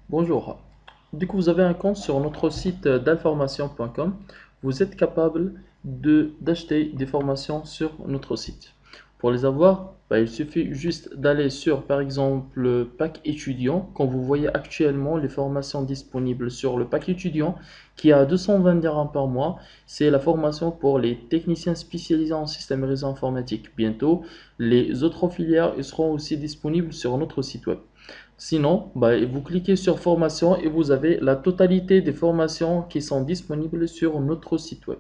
Bonjour. Dès que vous avez un compte sur notre site d'information.com, vous êtes capable d'acheter des formations sur notre site. Pour les avoir, il suffit juste d'aller sur, par exemple, le pack étudiant. Quand vous voyez actuellement les formations disponibles sur le pack étudiant, qui a 220 dirhams par mois, c'est la formation pour les techniciens spécialisés en système et réseau informatique. Bientôt, les autres filières seront aussi disponibles sur notre site web. Sinon, vous cliquez sur formation et vous avez la totalité des formations qui sont disponibles sur notre site web.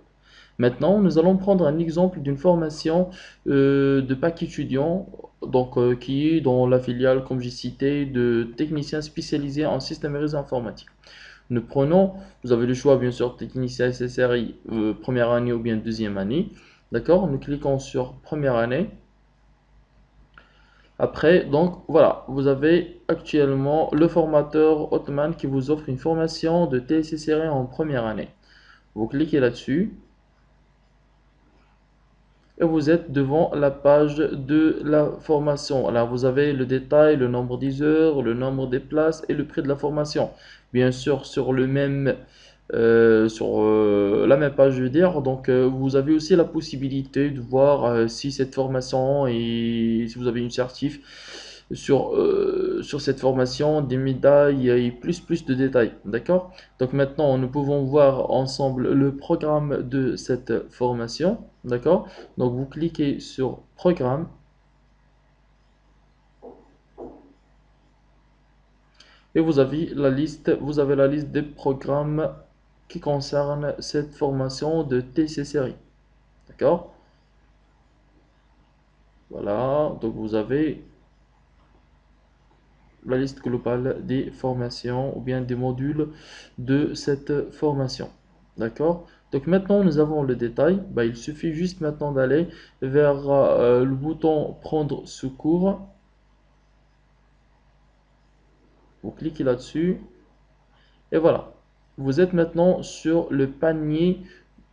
Maintenant, nous allons prendre un exemple d'une formation de pack étudiant, qui est dans la filiale, comme j'ai cité, de technicien spécialisé en système et réseau informatique. Nous prenons, vous avez le choix bien sûr, technicien SSRI première année ou bien deuxième année. D'accord? Nous cliquons sur première année. Après, donc voilà, vous avez actuellement le formateur Hotman qui vous offre une formation de TSS-SRI en première année. Vous cliquez là-dessus et vous êtes devant la page de la formation. Alors vous avez le détail, le nombre des heures, le nombre des places et le prix de la formation. Bien sûr, sur la même page, je veux dire. Vous avez aussi la possibilité de voir si cette formation et si vous avez une certif sur cette formation, des médailles et plus de détails. D'accord? Donc maintenant, nous pouvons voir ensemble le programme de cette formation. D'accord? Donc vous cliquez sur programme et vous avez la liste des programmes qui concernent cette formation de TC série. D'accord? Voilà, donc vous avez la liste globale des formations ou bien des modules de cette formation. D'accord? Donc maintenant nous avons le détail. Il suffit juste maintenant d'aller vers le bouton prendre ce cours. Vous cliquez là-dessus et voilà. Vous êtes maintenant sur le panier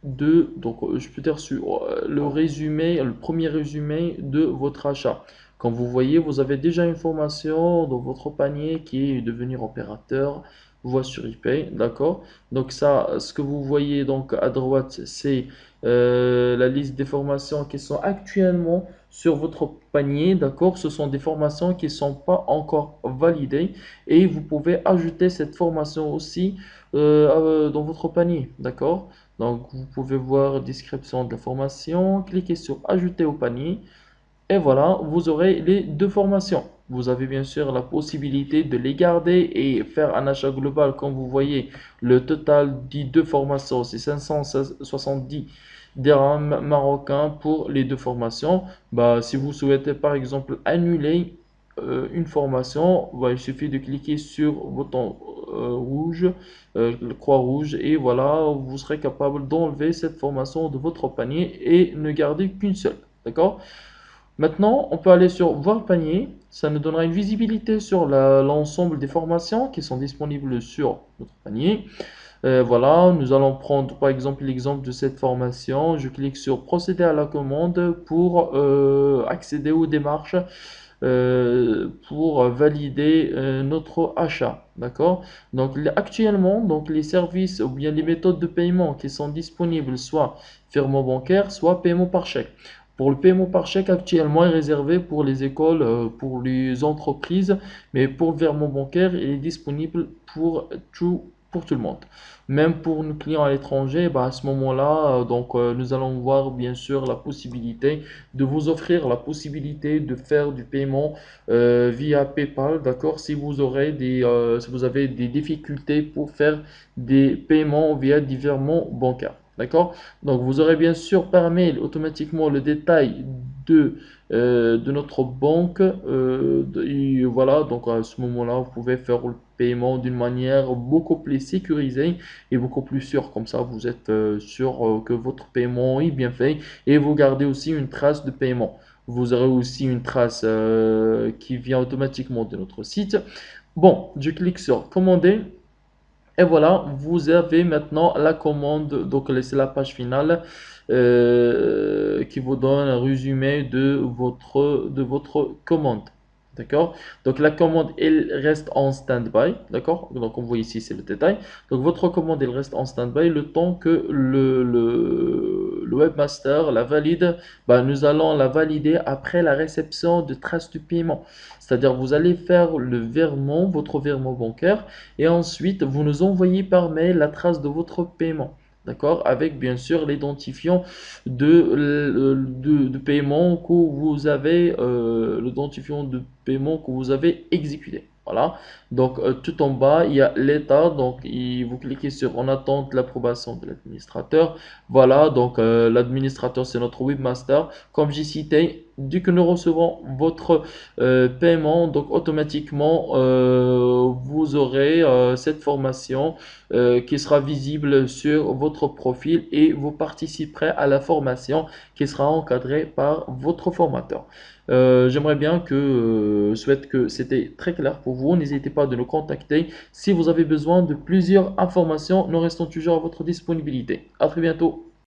je peux dire sur le résumé, le premier résumé de votre achat. Comme vous voyez, vous avez déjà une formation dans votre panier qui est devenir opérateur voie sur ePay, d'accord? Donc ça, ce que vous voyez donc à droite, c'est la liste des formations qui sont actuellement sur votre panier, d'accord? Ce sont des formations qui ne sont pas encore validées et vous pouvez ajouter cette formation aussi dans votre panier, d'accord? Donc, vous pouvez voir description de la formation, cliquez sur ajouter au panier et voilà, vous aurez les deux formations. Vous avez bien sûr la possibilité de les garder et faire un achat global. Comme vous voyez, le total des deux formations, c'est 570 dirhams marocains pour les deux formations. Si vous souhaitez par exemple annuler une formation, il suffit de cliquer sur le bouton rouge, le croix rouge, et voilà, vous serez capable d'enlever cette formation de votre panier et ne garder qu'une seule. D'accord? Maintenant, on peut aller sur voir panier. Ça nous donnera une visibilité sur l'ensemble des formations qui sont disponibles sur notre panier. Voilà, nous allons prendre par exemple l'exemple de cette formation. Je clique sur procéder à la commande pour accéder aux démarches pour valider notre achat. D'accord? Donc actuellement, donc les services ou bien les méthodes de paiement qui sont disponibles, soit virement bancaire, soit paiement par chèque. Pour le paiement par chèque, actuellement, est réservé pour les écoles, pour les entreprises, mais pour le virement bancaire, il est disponible pour tout le monde. Même pour nos clients à l'étranger, à ce moment-là, nous allons voir bien sûr la possibilité de vous offrir la possibilité de faire du paiement via PayPal, d'accord, si vous avez des difficultés pour faire des paiements via des virements bancaires. D'accord? Donc, vous aurez bien sûr par mail automatiquement le détail de notre banque. Et voilà, donc à ce moment-là, vous pouvez faire le paiement d'une manière beaucoup plus sécurisée et beaucoup plus sûre. Comme ça, vous êtes sûr que votre paiement est bien fait et vous gardez aussi une trace de paiement. Vous aurez aussi une trace qui vient automatiquement de notre site. Bon, je clique sur commander. Et voilà, vous avez maintenant la commande, donc c'est la page finale qui vous donne un résumé de votre commande. D'accord? Donc la commande, elle reste en stand-by. D'accord? Donc on voit ici, c'est le détail. Donc votre commande, elle reste en stand-by le temps que le webmaster la valide. Bah, nous allons la valider après la réception de traces de paiement. C'est-à-dire vous allez faire le virement, votre virement bancaire, et ensuite vous nous envoyez par mail la trace de votre paiement. D'accord? Avec bien sûr l'identifiant de paiement que vous avez, l'identifiant de paiement que vous avez exécuté. Voilà. Donc, tout en bas, il y a l'état. Donc, vous cliquez sur en attente l'approbation de l'administrateur. Voilà. Donc, l'administrateur, c'est notre webmaster. Comme j'ai cité, dès que nous recevons votre paiement, donc automatiquement, vous aurez cette formation qui sera visible sur votre profil et vous participerez à la formation qui sera encadrée par votre formateur. J'aimerais bien souhaite que c'était très clair pour vous. N'hésitez pas de nous contacter. Si vous avez besoin de plusieurs informations, nous restons toujours à votre disponibilité. À très bientôt.